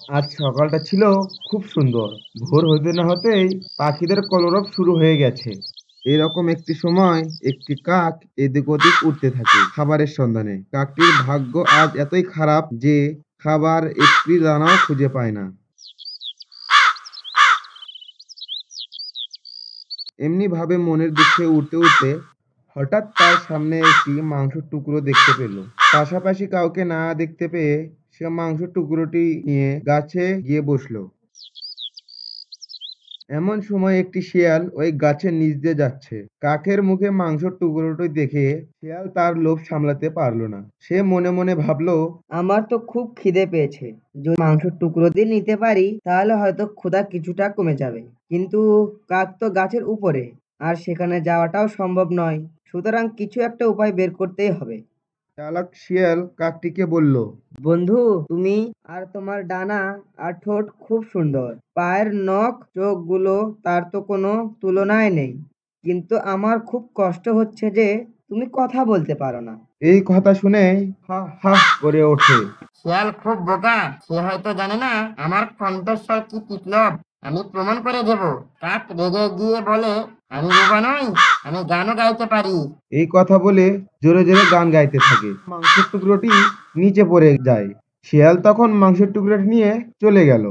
আজ সকালটা ছিল খুব সুন্দর। ভোর হতে না হতেই পাখিদের কলরব শুরু হয়ে গেছে। এরকম একটি সময় একটি কাক এদিক ওদিক উড়তে থাকে খাবারের সন্ধানে। কাকটির ভাগ্য আজ এতই খারাপ যে খাবার একটি দানাও খুঁজে পায় না। এমনি ভাবে মনের দুঃখে উঠতে উঠতে হঠাৎ তার সামনে একটি মাংসের টুকরো দেখতে পেল। পাশাপাশি কাউকে না দেখতে পেয়ে সে মাংসের টুকরোটি নিয়ে গাছে গিয়ে বসলো। এমন সময় একটি শিয়াল ওই গাছের নিচ দিয়ে যাচ্ছে। কাকের মুখে মাংসের টুকরোটি দেখে শিয়াল তার লোভ সামলাতে পারলো না। সে মনে মনে ভাবলো, আমার তো খুব খিদে পেয়েছে, যদি মাংসের টুকরো দিয়ে নিতে পারি তাহলে হয়তো ক্ষুধা কিছুটা কমে যাবে। কিন্তু কাক তো গাছের উপরে, আর সেখানে যাওয়াটাও সম্ভব নয়। সুতরাং কিছু একটা উপায় বের করতেই হবে। চালাক শিয়াল কাকটিকে বলল, বন্ধু, তুমি আর তোমার ডানা আর ঠোঁট খুব সুন্দর, পায়ের নখ চোখগুলো তার তো কোনো তুলনায় নেই। কিন্তু আমার খুব কষ্ট হচ্ছে যে তুমি কথা বলতে পারো না। এই কথা শুনে হা হা করে ওঠে। শিয়াল খুব বোকা, সে হয়তো জানে না আমার কণ্ঠস্বর কি বিপ্লব। আমি প্রমাণ করে দেব। কাক রেগে গিয়ে বলে, আমি বোকা নই, আমি গানও গাইতে পারি। এই কথা বলে জোরে জোরে গান গাইতে থাকে। মাংসের টুকরোটি নিচে পড়ে যায়। শিয়াল তখন মাংসের টুকরোটি নিয়ে চলে গেল।